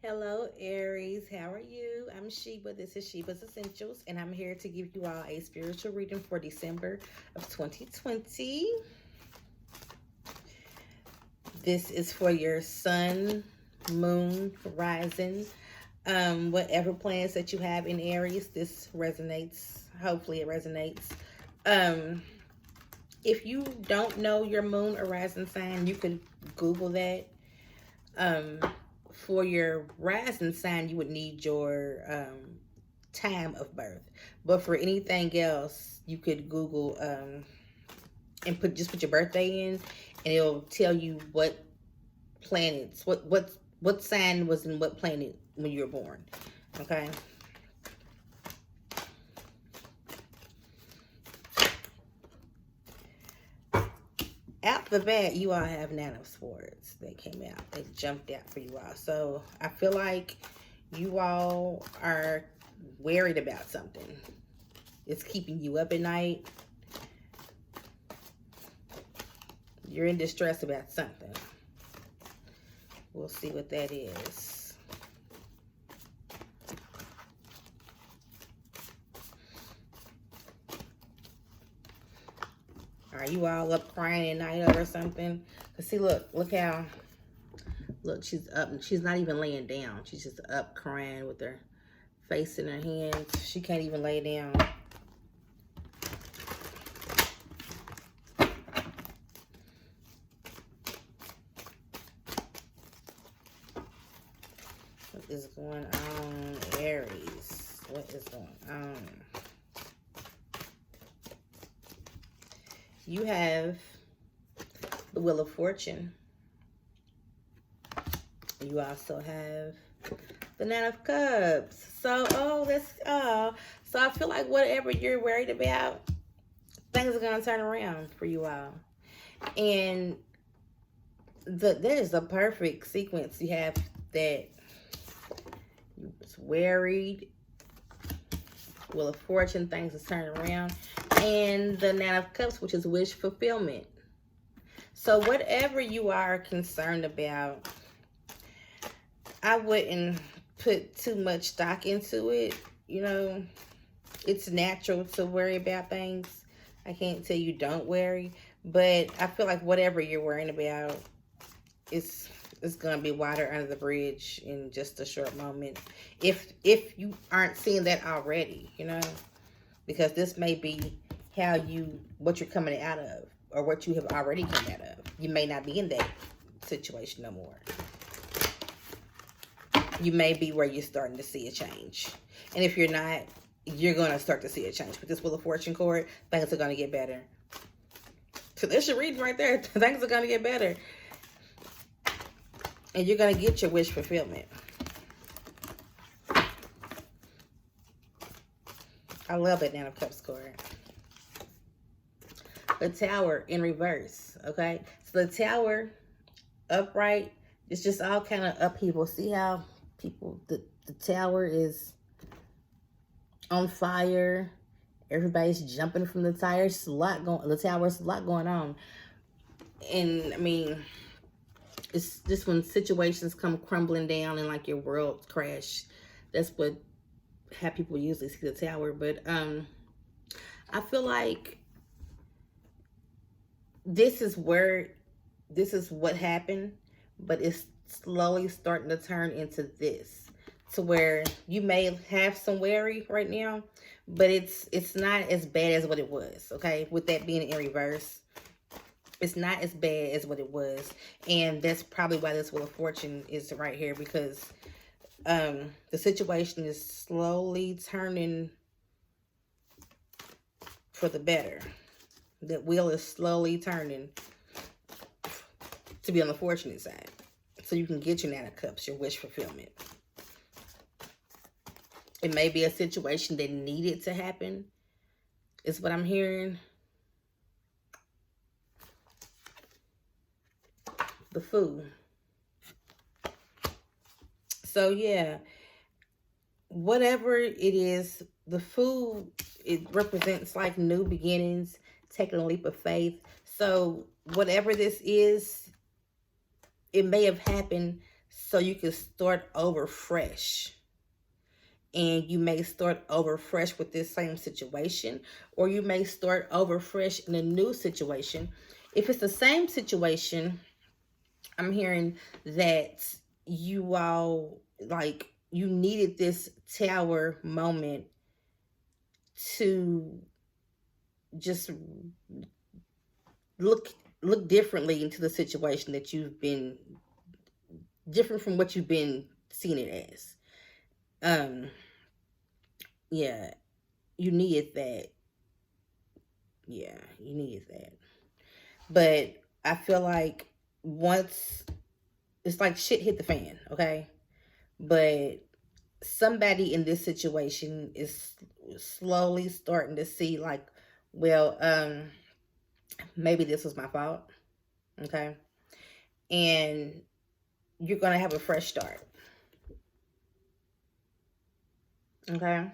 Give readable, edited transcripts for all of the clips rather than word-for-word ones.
Hello, Aries. How are you? I'm Sheba. This is Sheba's Essentials, and I'm here to give you all a spiritual reading for December of 2020. This is for your sun, moon, rising, whatever plans that you have in Aries. This resonates. Hopefully, it resonates. If you don't know your moon or rising sign, you can Google that. For your rising sign, you would need your time of birth. But for anything else, you could Google and put your birthday in, and it'll tell you what planets, what sign was in what planet when you were born. Okay. Out the bat, you all have Nine of Swords that came out. They jumped out for you all. So I feel like you all are worried about something. It's keeping you up at night. You're in distress about something. We'll see what that is. Are you all up crying at night over something? Cause see, look how, look, she's up and she's not even laying down. She's just up crying with her face in her hands. She can't even lay down. What is going on, Aries? What is going on? You have the Wheel of Fortune. You also have the Nine of Cups. So, so I feel like whatever you're worried about, things are going to turn around for you all. And that is the perfect sequence. You have that you was worried, Wheel of Fortune, things are turning around, and the Nine of Cups, which is wish fulfillment. So whatever you are concerned about, I wouldn't put too much stock into it. You know, it's natural to worry about things. I can't tell you don't worry, but I feel like whatever you're worrying about, it's going to be water under the bridge in just a short moment. If you aren't seeing that already, you know, because this may be what you're coming out of, or what you have already come out of. You may not be in that situation no more. You may be where you're starting to see a change. And if you're not, you're going to start to see a change. With this Wheel of Fortune card, things are going to get better. So there's your reading right there. Things are going to get better. And you're going to get your wish fulfillment. I love that Nine of Cups card. The Tower in reverse, okay? So the Tower upright, it's just all kind of upheaval. See how the Tower is on fire. Everybody's jumping from the tires. The Tower's a lot going on. And I mean, it's just when situations come crumbling down and like your world crash. That's how people usually see the Tower. But I feel like this is what happened, but it's slowly starting to turn into this, to where you may have some worry right now, but it's not as bad as what it was. Okay, with that being in reverse, it's not as bad as what it was, and that's probably why this Wheel of Fortune is right here, because the situation is slowly turning for the better. That wheel is slowly turning to be on the fortunate side. So you can get your Nine of Cups, your wish fulfillment. It may be a situation that needed to happen, is what I'm hearing. The Fool. So yeah, whatever it is, the Fool, it represents like new beginnings, taking a leap of faith. So whatever this is, it may have happened so you can start over fresh. And you may start over fresh with this same situation, or you may start over fresh in a new situation. If it's the same situation, I'm hearing that you all, like, you needed this tower moment to just look differently into the situation that you've been different from what you've been seeing it as. Um, yeah, you needed that. Yeah, you needed that. But I feel like once it's like shit hit the fan, okay? But somebody in this situation is slowly starting to see, like, well, maybe this was my fault, okay? And you're gonna have a fresh start, okay?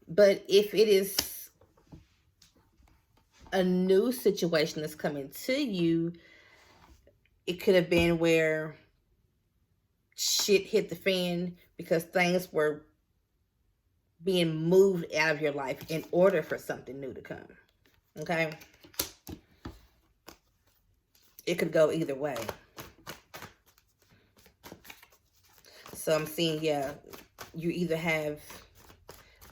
But if it is a new situation that's coming to you, it could have been where shit hit the fan because things were being moved out of your life in order for something new to come. Okay? It could go either way. So I'm seeing, yeah, you either have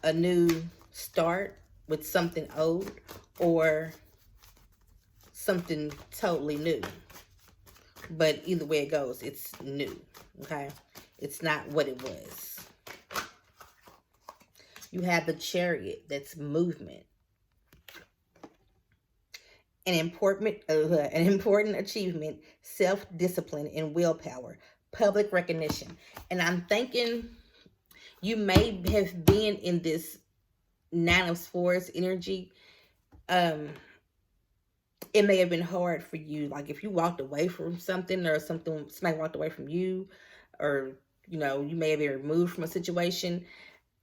a new start with something old or something totally new. But either way it goes, it's new. Okay? It's not what it was. You have the Chariot, that's movement. An important achievement, self-discipline, and willpower, public recognition. And I'm thinking you may have been in this Nine of Swords energy. It may have been hard for you, like if you walked away from something, or somebody walked away from you, or you may have been removed from a situation.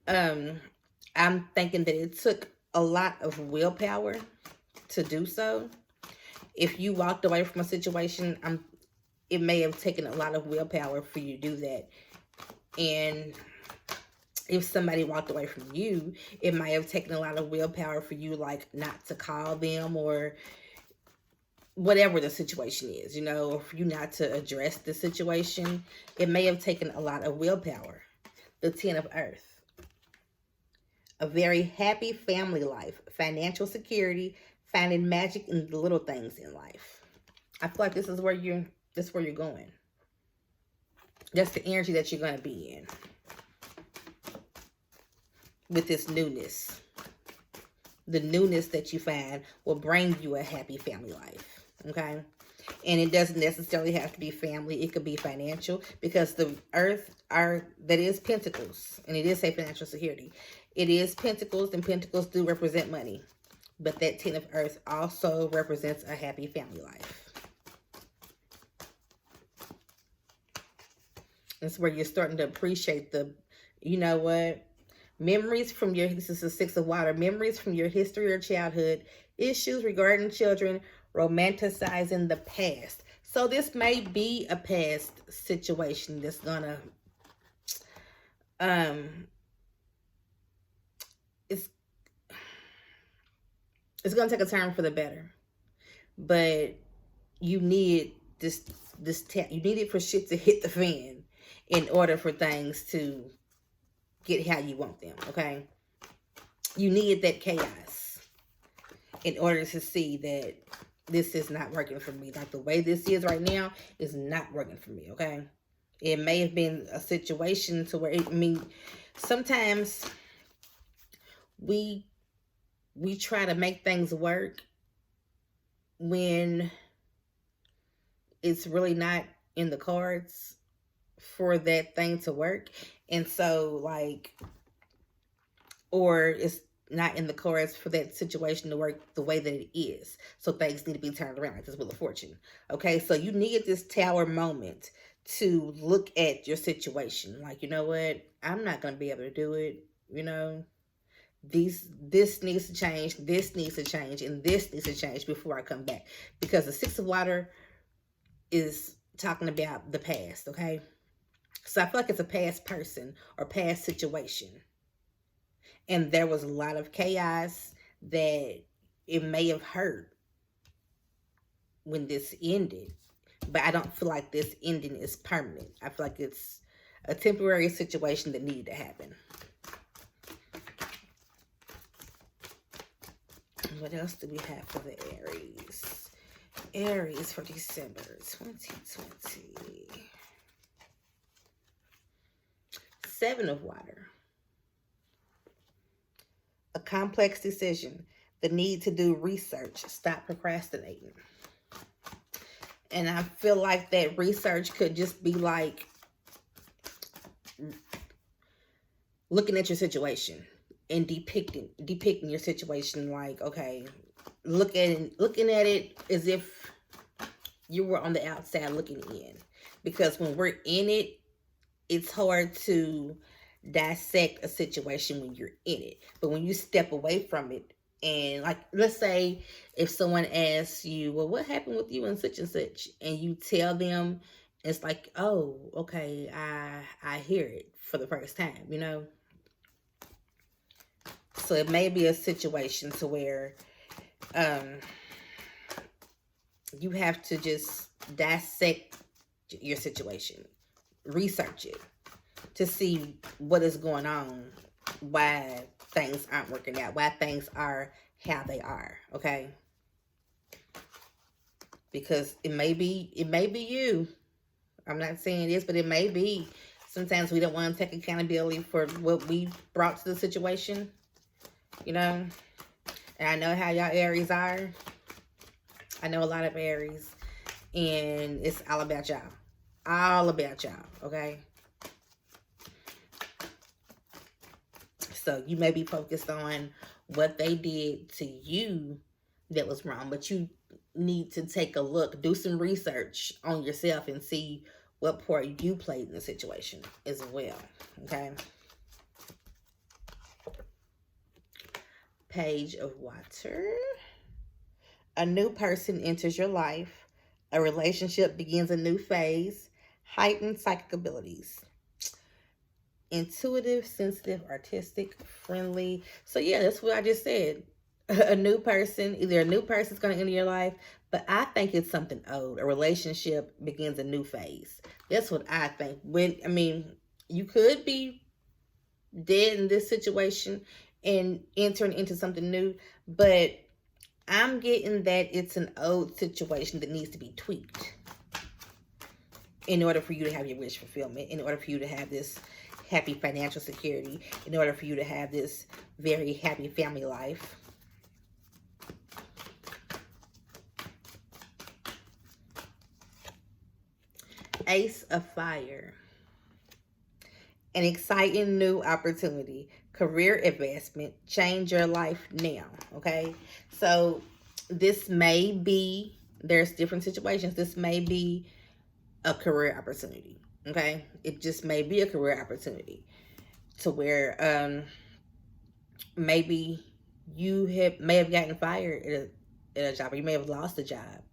I'm thinking that it took a lot of willpower to do so. If you walked away from a situation, it may have taken a lot of willpower for you to do that. And if somebody walked away from you, it might have taken a lot of willpower for you, like, not to call them, or whatever the situation is, or for you not to address the situation. It may have taken a lot of willpower. The Ten of Earth. A very happy family life, financial security, finding magic in the little things in life. I feel like this is where you're going. That's the energy that you're going to be in with this newness. The newness that you find will bring you a happy family life, okay? And it doesn't necessarily have to be family. It could be financial, because the Earth that is Pentacles, and it is a financial security. It is Pentacles, and Pentacles do represent money. But that Ten of Earth also represents a happy family life. It's where you're starting to appreciate memories from this is the Six of Water, memories from your history or childhood, issues regarding children, romanticizing the past. So this may be a past situation that's gonna, it's gonna take a turn for the better. But you need you need it for shit to hit the fan in order for things to get how you want them, okay? You need that chaos in order to see that this is not working for me. Like, the way this is right now is not working for me, okay? It may have been a situation to where, sometimes we try to make things work when it's really not in the cards for that thing to work. And so, like, or it's not in the cards for that situation to work the way that it is. So things need to be turned around, like this Wheel of Fortune. Okay, so you need this tower moment to look at your situation. Like, you know what? I'm not going to be able to do it. This needs to change, this needs to change, and this needs to change before I come back. Because the Six of Water is talking about the past, okay? So I feel like it's a past person or past situation. And there was a lot of chaos that it may have hurt when this ended. But I don't feel like this ending is permanent. I feel like it's a temporary situation that needed to happen. What else do we have for the Aries? Aries for December 2020. Seven of Water. A complex decision. The need to do research. Stop procrastinating. And I feel like that research could just be like looking at your situation and depicting your situation, like, okay, looking at it as if you were on the outside looking in. Because when we're in it, it's hard to dissect a situation when you're in it. But when you step away from it, and like, let's say if someone asks you, well, what happened with you and such, and you tell them, it's like, oh, okay, I hear it for the first time, you know? So it may be a situation to where you have to just dissect your situation, research it to see what is going on, why things aren't working out, why things are how they are, okay? Because it may be you. I'm not saying this, but it may be. Sometimes we don't want to take accountability for what we brought to the situation, you know? And I know how y'all Aries are. I know a lot of Aries, and it's all about y'all. All about y'all, okay? So you may be focused on what they did to you that was wrong, but you need to take a look, do some research on yourself and see what part you played in the situation as well, okay? Page of Water. A new person enters your life. A relationship begins a new phase. Heightened psychic abilities. Intuitive, sensitive, artistic, friendly. So yeah, that's what I just said. A new person, either a new person's going to enter your life, but I think it's something old. A relationship begins a new phase. That's what I think. You could be dead in this situation and entering into something new, but I'm getting that it's an old situation that needs to be tweaked in order for you to have your wish fulfillment, in order for you to have this happy financial security, in order for you to have this very happy family life. Ace of Fire. An exciting new opportunity. Career advancement. Change your life now. Okay? So this may be, there's different situations. This may be a career opportunity. Okay? It just may be a career opportunity to where maybe you may have gotten fired at a job, or you may have lost a job,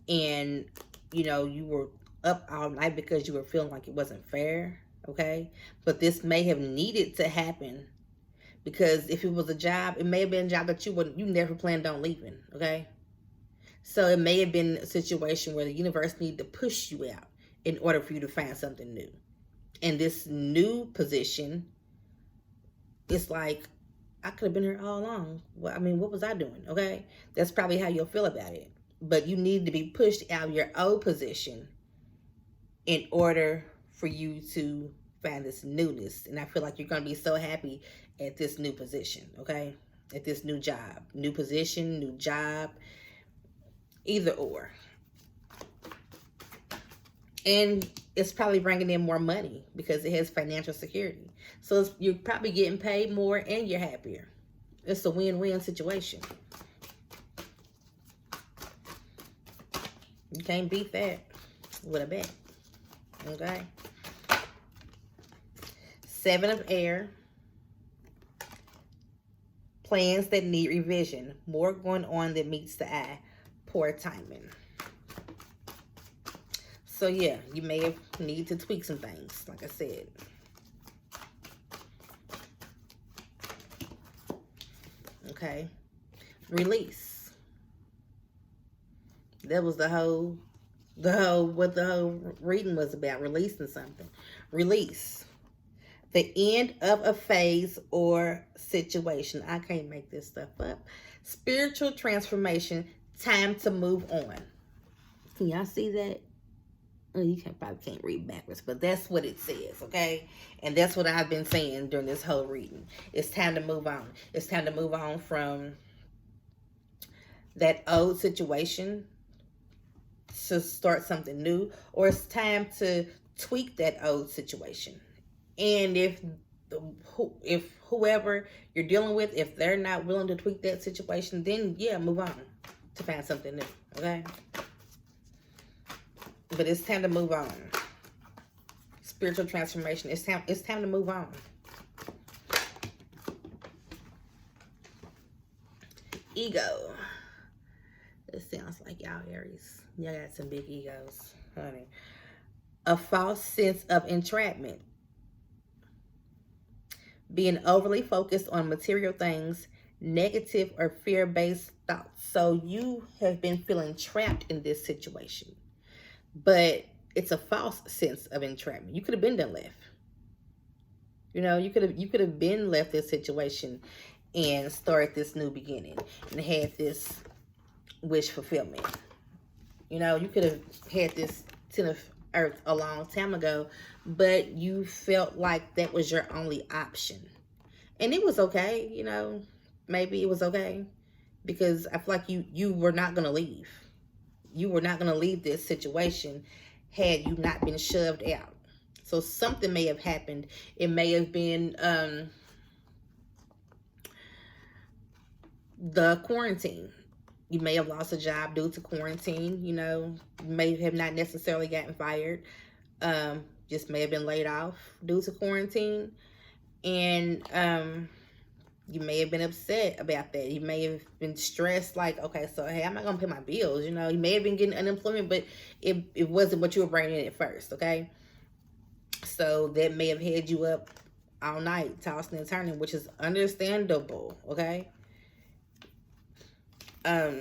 and you were up all night because you were feeling like it wasn't fair, okay? But this may have needed to happen, because if it was a job, it may have been a job that you never planned on leaving, okay? So it may have been a situation where the universe needed to push you out in order for you to find something new. And this new position, it's like, I could have been here all along. Well, what was I doing? Okay? That's probably how you'll feel about it. But you need to be pushed out of your old position in order for you to find this newness. And I feel like you're going to be so happy at this new position, okay? At this new job. New position, new job, either or. And it's probably bringing in more money because it has financial security. So you're probably getting paid more and you're happier. It's a win-win situation. You can't beat that with a bet. Okay. Seven of Air. Plans that need revision. More going on than meets the eye. Poor timing. So yeah, you may have need to tweak some things, like I said. Okay. Release. That was what the whole reading was about, releasing something. Release. The end of a phase or situation. I can't make this stuff up. Spiritual transformation. Time to move on. Can y'all see that? Oh, you probably can't read backwards, but that's what it says, okay? And that's what I've been saying during this whole reading. It's time to move on. It's time to move on from that old situation to start something new, or it's time to tweak that old situation. And if whoever you're dealing with, if they're not willing to tweak that situation, then yeah, move on to find something new, okay? But it's time to move on. Spiritual transformation. It's time to move on. Ego. It sounds like y'all Aries. Y'all got some big egos, honey. A false sense of entrapment. Being overly focused on material things, negative or fear-based thoughts. So you have been feeling trapped in this situation. But it's a false sense of entrapment. You could have been done left. You know, you could have been left this situation and started this new beginning and had this wish fulfillment. You know, you could have had this 10 of Earth a long time ago, but you felt like that was your only option. And it was okay, you know, maybe it was okay, because I feel like you were not going to leave. You were not going to leave this situation had you not been shoved out. So something may have happened. It may have been the quarantine. You may have lost a job due to quarantine. You know, you may have not necessarily gotten fired. Just may have been laid off due to quarantine. And you may have been upset about that. You may have been stressed, like, okay, so hey, I'm not gonna pay my bills. You know, you may have been getting unemployment, but it wasn't what you were bringing in at first, okay? So that may have had you up all night, tossing and turning, which is understandable, okay? Yeah,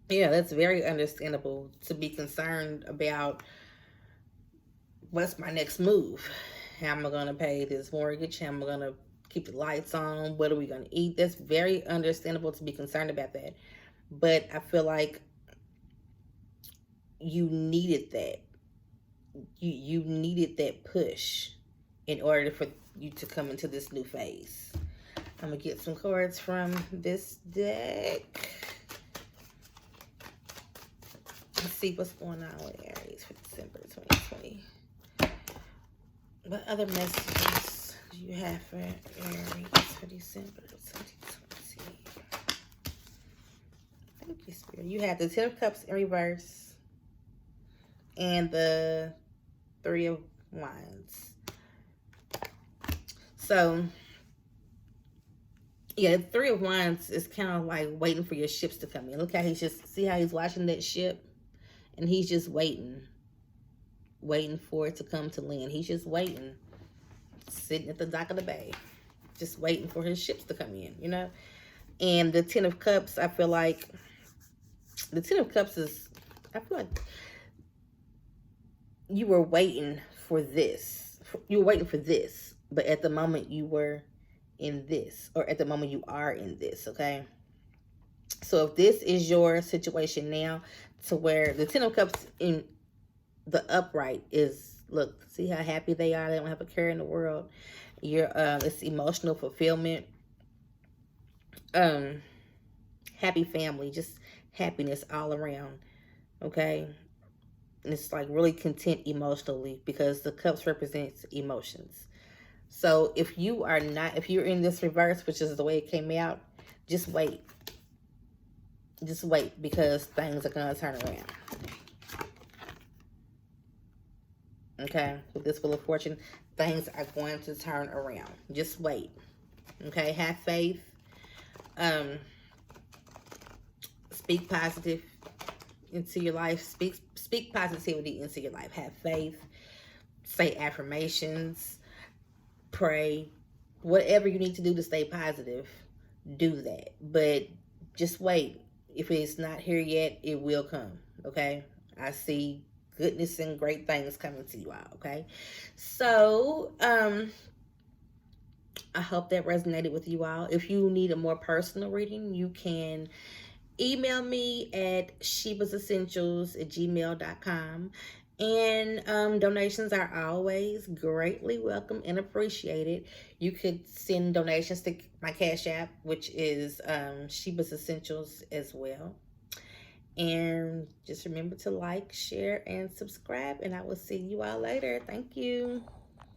that's very understandable to be concerned about what's my next move. How am I gonna pay this mortgage? How am I gonna keep the lights on? What are we going to eat? That's very understandable to be concerned about that. But I feel like you needed that. You needed that push in order for you to come into this new phase. I'm going to get some cards from this deck. Let's see what's going on with Aries for December 2020. What other messages you have for Aries for December 2020? Thank you, Spirit. You have the 10 of Cups in reverse and the 3 of Wands. So, yeah, the 3 of Wands is kind of like waiting for your ships to come in. Look how see how he's watching that ship? And he's just waiting for it to come to land. He's just waiting. Sitting at the dock of the bay, just waiting for his ships to come in, you know? And the 10 of Cups, I feel like the 10 of Cups is, I feel like you were waiting for this. You were waiting for this, but at the moment you were in this, or at the moment you are in this, okay? So if this is your situation now, to where the 10 of Cups in the upright is, look, see how happy they are. They don't have a care in the world. It's emotional fulfillment. Happy family, just happiness all around. Okay, and it's like really content emotionally, because the Cups represents emotions. So if you're in this reverse, which is the way it came out, just wait. Just wait, because things are gonna turn around. Okay, with this Wheel of Fortune, things are going to turn around. Just wait. Okay, have faith. Speak positive into your life. Speak speak positivity into your life. Have faith, say affirmations, pray, whatever you need to do to stay positive, do that. But just wait. If it's not here yet, it will come. Okay? I see goodness and great things coming to you all. Okay? So, I hope that resonated with you all. If you need a more personal reading, you can email me at shebasessentials@gmail.com. And donations are always greatly welcome and appreciated. You could send donations to my Cash App, which is Sheba's Essentials as well. And just remember to like, share, and subscribe. And I will see you all later. Thank you.